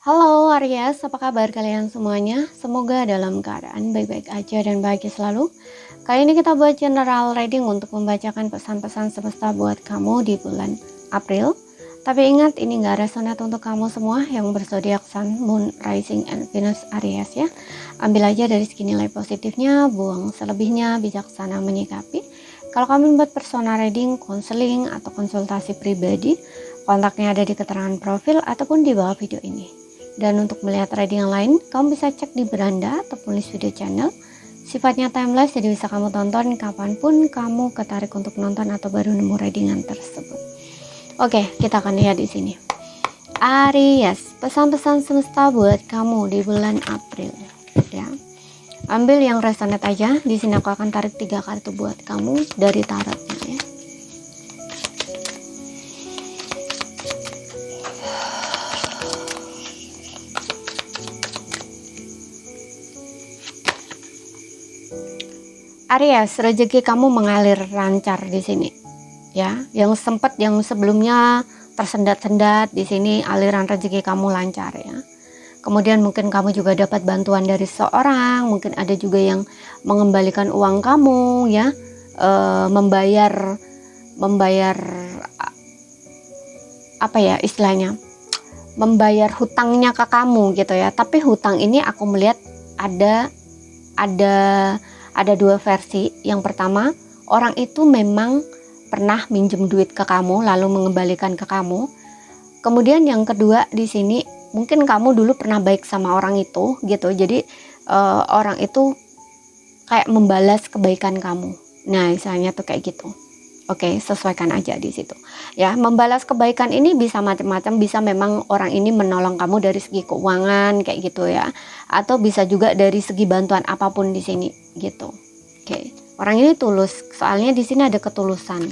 Halo Aries, apa kabar kalian semuanya? Semoga dalam keadaan baik-baik aja dan bahagia selalu. Kali ini kita buat general reading untuk membacakan pesan-pesan semesta buat kamu di bulan April. Tapi ingat, ini gak resonate untuk kamu semua yang berzodiak Sun, Moon, Rising, and Venus Aries ya. Ambil aja dari segi nilai positifnya, buang selebihnya, bijaksana menyikapi. Kalau kamu buat personal reading, konseling, atau konsultasi pribadi, kontaknya ada di keterangan profil ataupun di bawah video ini. Dan untuk melihat reading yang lain, kamu bisa cek di beranda ataupun list video channel. Sifatnya timeless, jadi bisa kamu tonton kapanpun kamu ketarik untuk nonton atau baru nemu readingan tersebut. Oke, kita akan lihat di sini. Aries, pesan-pesan semesta buat kamu di bulan April. Ya, ambil yang resonate aja. Di sini aku akan tarik 3 kartu buat kamu dari tarotnya ya. Aries, rezeki kamu mengalir lancar di sini. Ya, yang sebelumnya tersendat-sendat, di sini aliran rezeki kamu lancar ya. Kemudian mungkin kamu juga dapat bantuan dari seorang, mungkin ada juga yang mengembalikan uang kamu ya, membayar apa ya istilahnya, membayar hutangnya ke kamu gitu ya. Tapi hutang ini aku melihat ada 2 versi. Yang pertama, orang itu memang pernah minjem duit ke kamu lalu mengembalikan ke kamu. Kemudian yang kedua di sini, mungkin kamu dulu pernah baik sama orang itu gitu. Jadi orang itu kayak membalas kebaikan kamu. Nah, misalnya tuh kayak gitu. Oke, sesuaikan aja di situ. Ya, membalas kebaikan ini bisa macam-macam, bisa memang orang ini menolong kamu dari segi keuangan kayak gitu ya. Atau bisa juga dari segi bantuan apapun di sini gitu. Oke. Orang ini tulus, soalnya di sini ada ketulusan,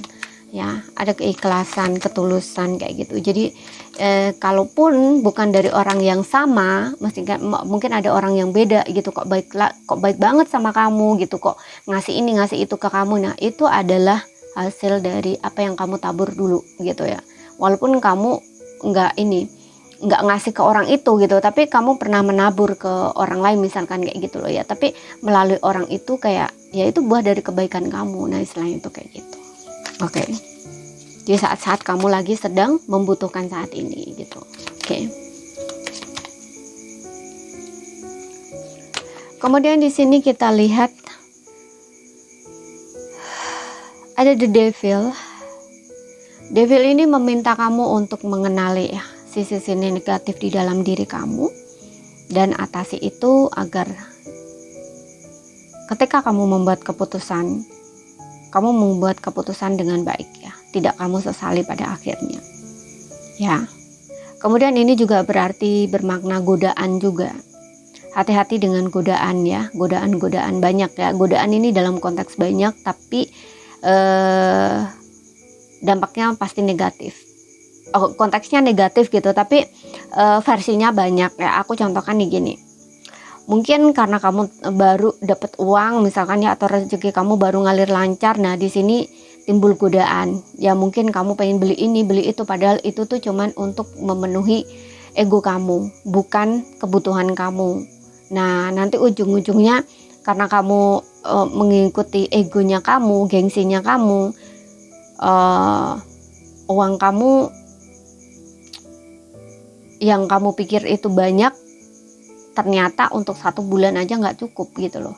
ya, ada keikhlasan, ketulusan kayak gitu. Jadi, kalaupun bukan dari orang yang sama, mungkin ada orang yang beda gitu, kok baik banget sama kamu gitu, kok ngasih ini ngasih itu ke kamu. Nah, itu adalah hasil dari apa yang kamu tabur dulu gitu ya. Walaupun kamu nggak ngasih ke orang itu gitu, tapi kamu pernah menabur ke orang lain misalkan kayak gitu loh ya. Tapi melalui orang itu kayak ya itu buah dari kebaikan kamu. Nah, istilahnya itu kayak gitu. Oke. Di saat-saat kamu lagi sedang membutuhkan saat ini gitu. Oke. Kemudian di sini kita lihat ada the devil. Devil ini meminta kamu untuk mengenali ya sisi-sisi negatif di dalam diri kamu dan atasi itu agar ketika kamu membuat keputusan, kamu membuat keputusan dengan baik ya, tidak kamu sesali pada akhirnya ya. Kemudian ini juga berarti bermakna godaan juga. Hati-hati dengan godaan ya, godaan banyak ya. Godaan ini dalam konteks banyak, tapi dampaknya pasti negatif. Konteksnya negatif gitu, tapi versinya banyak ya. Aku contohkan nih gini, mungkin karena kamu baru dapat uang misalkan ya, atau rezeki kamu baru ngalir lancar. Nah, di sini timbul godaan ya, mungkin kamu pengen beli ini beli itu, padahal itu tuh cuman untuk memenuhi ego kamu, bukan kebutuhan kamu. Nah, nanti ujung-ujungnya karena kamu mengikuti egonya kamu, gengsinya kamu, uang kamu yang kamu pikir itu banyak, ternyata untuk 1 bulan aja nggak cukup gitu loh.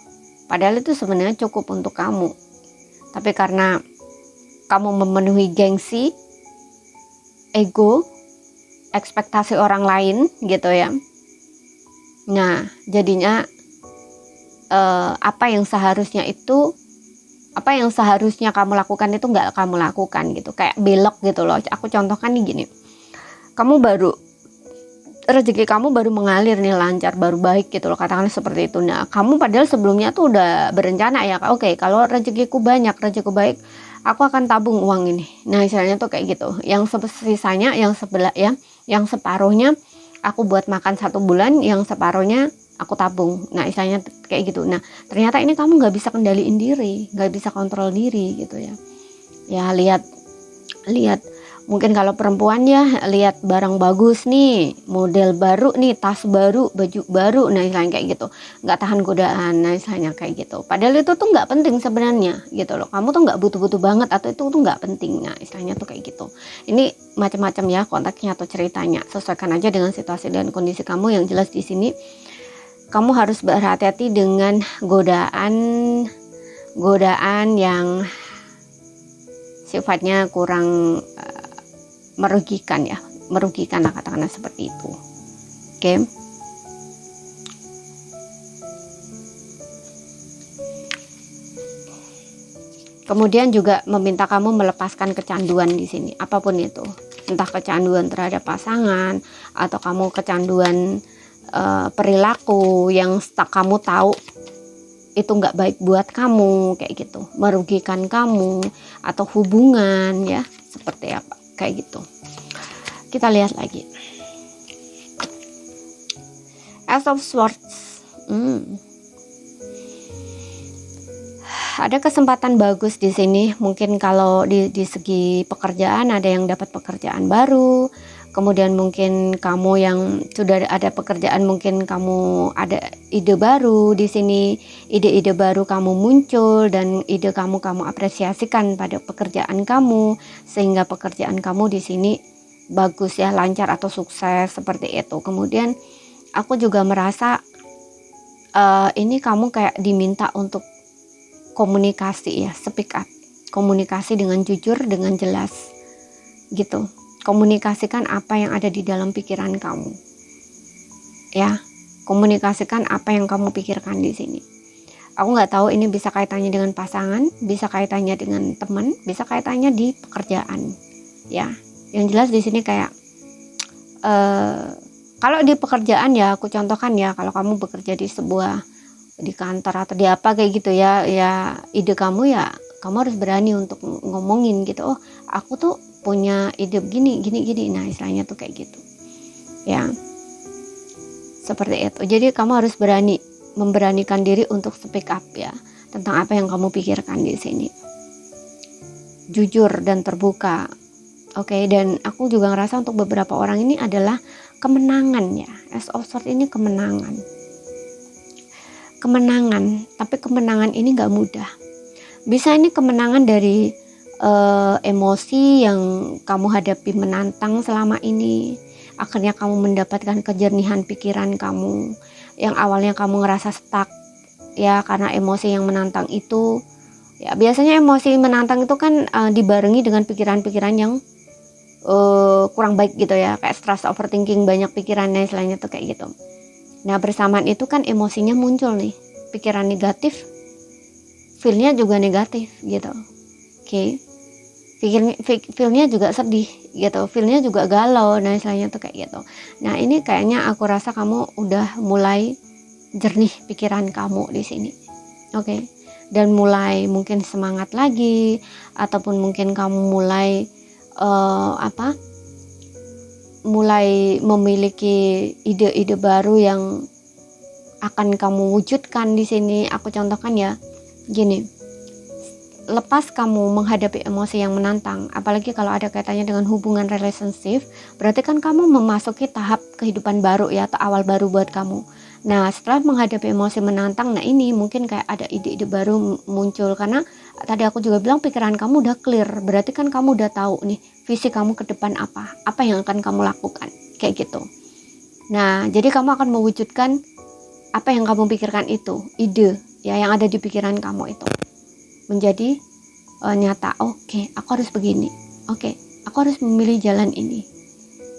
Padahal itu sebenarnya cukup untuk kamu, tapi karena kamu memenuhi gengsi, ego, ekspektasi orang lain gitu ya. Nah, jadinya apa yang seharusnya kamu lakukan itu nggak kamu lakukan gitu, kayak belok gitu loh. Aku contohkan nih gini, rezeki kamu baru mengalir nih lancar, baru baik gitu loh, katakanlah seperti itu. Nah, kamu padahal sebelumnya tuh udah berencana ya, oke, kalau rezekiku banyak, rezekiku baik, aku akan tabung uang ini. Nah, misalnya tuh kayak gitu. Yang sisanya, yang sebelah ya, yang separuhnya aku buat makan 1 bulan, yang separuhnya aku tabung. Nah, misalnya kayak gitu. Nah, ternyata ini kamu nggak bisa kendaliin diri, nggak bisa kontrol diri gitu ya. Ya, lihat Mungkin kalau perempuan ya lihat barang bagus nih, model baru nih, tas baru, baju baru, nah istilahnya kayak gitu, nggak tahan godaan, nah istilahnya kayak gitu. Padahal itu tuh nggak penting sebenarnya gitu loh, kamu tuh nggak butuh-butuh banget atau itu tuh nggak penting, nah istilahnya tuh kayak gitu. Ini macam-macam ya konteksnya atau ceritanya, sesuaikan aja dengan situasi dan kondisi kamu. Yang jelas di sini kamu harus berhati-hati dengan godaan yang sifatnya kurang merugikan ya, merugikan lah katakanlah seperti itu. Oke. Kemudian juga meminta kamu melepaskan kecanduan di sini, apapun itu, entah kecanduan terhadap pasangan atau kamu kecanduan perilaku yang kamu tahu itu nggak baik buat kamu, kayak gitu, merugikan kamu atau hubungan ya, seperti apa, kayak gitu. Kita lihat lagi. Ace of Swords. Ada kesempatan bagus di sini. Mungkin kalau di segi pekerjaan ada yang dapat pekerjaan baru. Kemudian mungkin kamu yang sudah ada pekerjaan, mungkin kamu ada ide baru di sini. Ide-ide baru kamu muncul dan ide kamu apresiasikan pada pekerjaan kamu, sehingga pekerjaan kamu di sini bagus ya, lancar atau sukses seperti itu. Kemudian aku juga merasa ini kamu kayak diminta untuk komunikasi ya, speak up, komunikasi dengan jujur, dengan jelas gitu. Komunikasikan apa yang ada di dalam pikiran kamu ya, komunikasikan apa yang kamu pikirkan di sini. Aku nggak tahu ini bisa kaitannya dengan pasangan, bisa kaitannya dengan teman, bisa kaitannya di pekerjaan ya. Yang jelas di sini kayak kalau di pekerjaan ya, aku contohkan ya, kalau kamu bekerja di kantor atau di apa kayak gitu ya, ide kamu ya kamu harus berani untuk ngomongin gitu. Oh, aku tuh punya ide gini. Nah, istilahnya tuh kayak gitu. Ya. Seperti itu. Jadi kamu harus memberanikan diri untuk speak up ya, tentang apa yang kamu pikirkan di sini. Jujur dan terbuka. Oke, dan aku juga ngerasa untuk beberapa orang ini adalah kemenangan ya. Ace of Swords ini kemenangan, tapi kemenangan ini gak mudah. Bisa ini kemenangan dari emosi yang kamu hadapi menantang selama ini. Akhirnya kamu mendapatkan kejernihan pikiran kamu yang awalnya kamu ngerasa stuck ya, karena emosi yang menantang itu ya. Biasanya emosi menantang itu kan dibarengi dengan pikiran-pikiran yang kurang baik gitu ya, kayak stress, overthinking, banyak pikirannya selainnya tuh kayak gitu. Nah, bersamaan itu kan emosinya muncul nih, pikiran negatif, feelnya juga negatif gitu. Oke. Feelnya juga sedih gitu, feelnya juga galau, nah istilahnya tuh kayak gitu. Nah, ini kayaknya aku rasa kamu udah mulai jernih pikiran kamu di sini. Oke. Dan mulai mungkin semangat lagi, ataupun mungkin kamu mulai mulai memiliki ide-ide baru yang akan kamu wujudkan di sini. Aku contohkan ya, gini. Lepas kamu menghadapi emosi yang menantang, apalagi kalau ada kaitannya dengan hubungan relationship, berarti kan kamu memasuki tahap kehidupan baru ya, atau awal baru buat kamu. Nah, setelah menghadapi emosi menantang, nah ini mungkin kayak ada ide-ide baru muncul, karena tadi aku juga bilang pikiran kamu udah clear, berarti kan kamu udah tahu nih visi kamu ke depan apa yang akan kamu lakukan, kayak gitu. Nah, jadi kamu akan mewujudkan apa yang kamu pikirkan itu, ide ya yang ada di pikiran kamu itu menjadi nyata. Oke, aku harus begini. Oke, aku harus memilih jalan ini.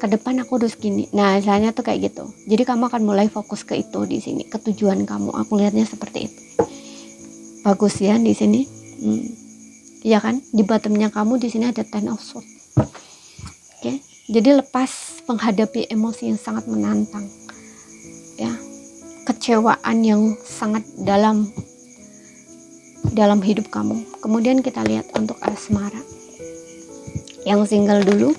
Ke depan aku harus gini. Nah, misalnya tuh kayak gitu. Jadi kamu akan mulai fokus ke itu di sini, ke tujuan kamu. Aku lihatnya seperti itu. Bagus ya di sini. Iya kan? Di bottomnya kamu di sini ada Ten of Swords. Oke. Jadi lepas menghadapi emosi yang sangat menantang. Ya. Kecewaan yang sangat dalam hidup kamu. Kemudian kita lihat untuk asmara. Yang single dulu.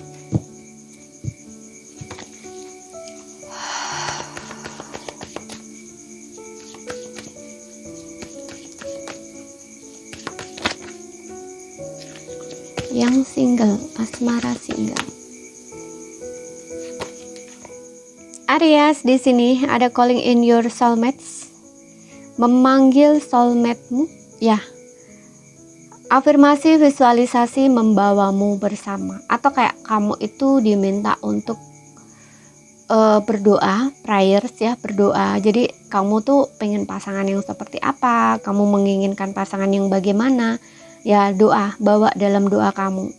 yang single, asmara single. Aries, di sini ada calling in your soulmates, memanggil soulmate-mu ya. Afirmasi visualisasi membawamu bersama, atau kayak kamu itu diminta untuk berdoa, prayers ya, berdoa. Jadi kamu tuh pengen pasangan yang seperti apa, kamu menginginkan pasangan yang bagaimana, ya doa, bawa dalam doa kamu.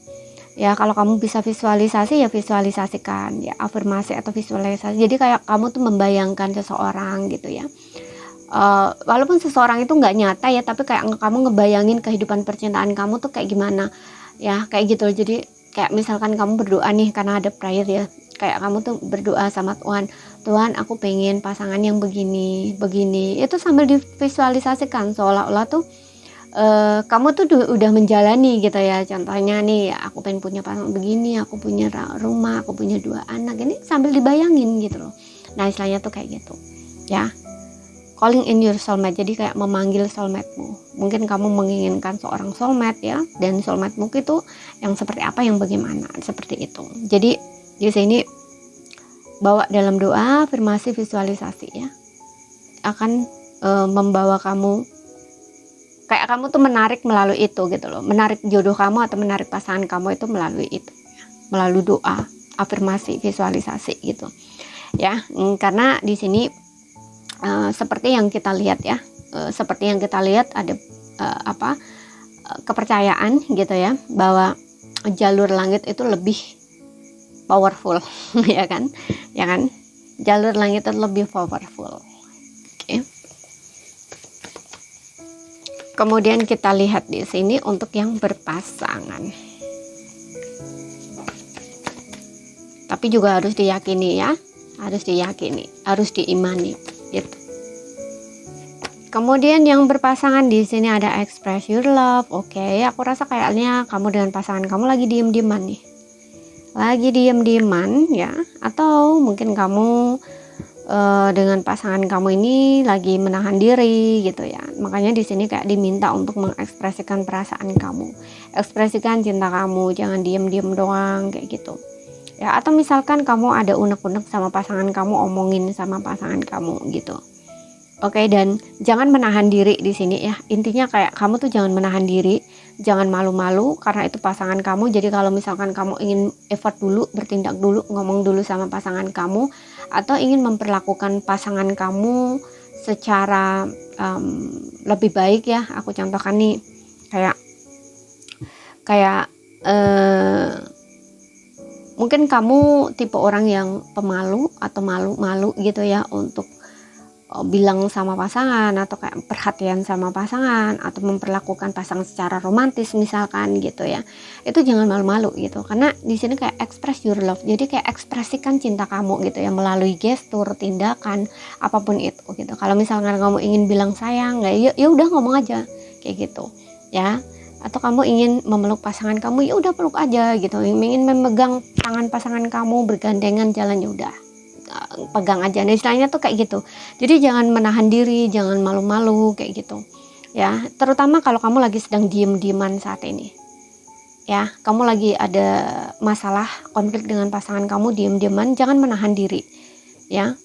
Ya kalau kamu bisa visualisasi ya visualisasikan, ya afirmasi atau visualisasi. Jadi kayak kamu tuh membayangkan seseorang gitu ya. Walaupun seseorang itu nggak nyata ya, tapi kayak kamu ngebayangin kehidupan percintaan kamu tuh kayak gimana ya, kayak gitu. Jadi kayak misalkan kamu berdoa nih, karena ada prayer ya, kayak kamu tuh berdoa sama Tuhan, Tuhan aku pengen pasangan yang begini, itu sambil divisualisasikan seolah-olah tuh kamu tuh udah menjalani gitu ya. Contohnya nih, aku pengen punya pasangan begini, aku punya rumah, aku punya 2 anak, ini sambil dibayangin gitu loh. Nah istilahnya tuh kayak gitu ya, calling in your soulmate. Jadi kayak memanggil soulmate-mu. Mungkin kamu menginginkan seorang soulmate ya, dan soulmate-mu itu yang seperti apa, yang bagaimana, seperti itu. Jadi di sini bawa dalam doa, afirmasi, visualisasi ya, akan membawa kamu, kayak kamu tuh menarik melalui itu gitu loh, menarik jodoh kamu atau menarik pasangan kamu itu melalui itu ya, melalui doa, afirmasi, visualisasi gitu ya. Karena di sini seperti yang kita lihat ya, seperti yang kita lihat ada kepercayaan gitu ya, bahwa jalur langit itu lebih powerful ya kan, jalur langit itu lebih powerful. Oke. Kemudian kita lihat di sini untuk yang berpasangan, tapi juga harus diyakini ya, harus diimani gitu. Kemudian yang berpasangan di sini ada express your love. Oke, aku rasa kayaknya kamu dengan pasangan kamu lagi diem-dieman nih, ya, atau mungkin kamu dengan pasangan kamu ini lagi menahan diri gitu ya. Makanya di sini kayak diminta untuk mengekspresikan perasaan kamu, ekspresikan cinta kamu, jangan diem-diem doang kayak gitu ya. Atau misalkan kamu ada unek-unek sama pasangan kamu, omongin sama pasangan kamu gitu. Oke, dan jangan menahan diri di sini ya. Intinya kayak kamu tuh jangan menahan diri, jangan malu-malu karena itu pasangan kamu. Jadi kalau misalkan kamu ingin effort dulu, bertindak dulu, ngomong dulu sama pasangan kamu, atau ingin memperlakukan pasangan kamu secara lebih baik ya. Aku contohkan nih, kayak mungkin kamu tipe orang yang pemalu atau malu-malu gitu ya untuk bilang sama pasangan, atau kayak perhatian sama pasangan, atau memperlakukan pasangan secara romantis misalkan gitu ya. Itu jangan malu-malu gitu, karena di sini kayak express your love. Jadi kayak ekspresikan cinta kamu gitu ya, melalui gestur, tindakan, apapun itu gitu. Kalau misalkan kamu ingin bilang sayang, ya udah ngomong aja kayak gitu ya. Atau kamu ingin memeluk pasangan kamu, ya udah peluk aja gitu. Ingin memegang tangan pasangan kamu, bergandengan jalan, ya udah pegang aja. Nah istilahnya tuh kayak gitu. Jadi jangan menahan diri, jangan malu-malu kayak gitu ya. Terutama kalau kamu lagi sedang diem-dieman saat ini ya, kamu lagi ada masalah, konflik dengan pasangan kamu, diem-dieman, jangan menahan diri ya.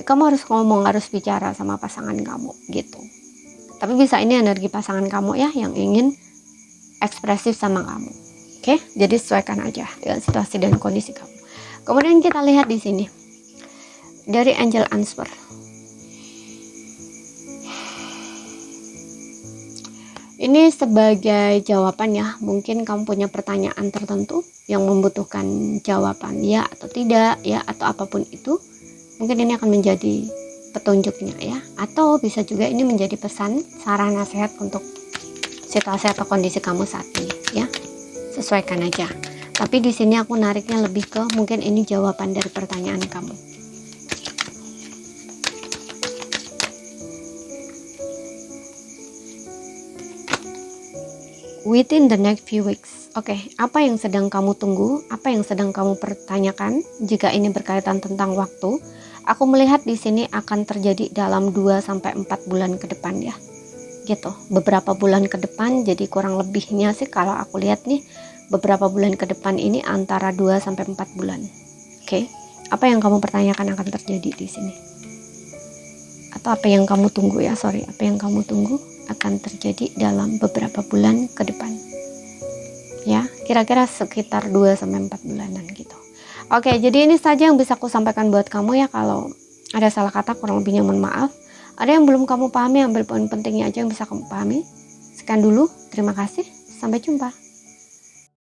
Kamu harus ngomong, harus bicara sama pasangan kamu gitu. Tapi bisa ini energi pasangan kamu ya, yang ingin ekspresif sama kamu. Oke, jadi sesuaikan aja dengan situasi dan kondisi kamu. Kemudian kita lihat di sini dari Angel Answer. Ini sebagai jawaban ya. Mungkin kamu punya pertanyaan tertentu yang membutuhkan jawaban ya atau tidak ya, atau apapun itu. Mungkin ini akan menjadi petunjuknya ya. Atau bisa juga ini menjadi pesan, saran, nasihat untuk situasi atau kondisi kamu saat ini ya. Sesuaikan aja. Tapi di sini aku nariknya lebih ke mungkin ini jawaban dari pertanyaan kamu. Within the next few weeks. Oke, apa yang sedang kamu tunggu? Apa yang sedang kamu pertanyakan? Jika ini berkaitan tentang waktu, aku melihat di sini akan terjadi dalam 2-4 bulan ke depan ya. Gitu, beberapa bulan ke depan. Jadi kurang lebihnya sih kalau aku lihat nih beberapa bulan ke depan ini antara 2 sampai 4 bulan. Oke. Apa yang kamu pertanyakan akan terjadi di sini? Atau apa yang kamu tunggu ya? Apa yang kamu tunggu akan terjadi dalam beberapa bulan ke depan. Ya, kira-kira sekitar 2 sampai 4 bulanan gitu. Oke, jadi ini saja yang bisa aku sampaikan buat kamu ya. Kalau ada salah kata kurang lebihnya mohon maaf. Ada yang belum kamu pahami, ambil poin pentingnya aja yang bisa kamu pahami. Sekian dulu, terima kasih, sampai jumpa.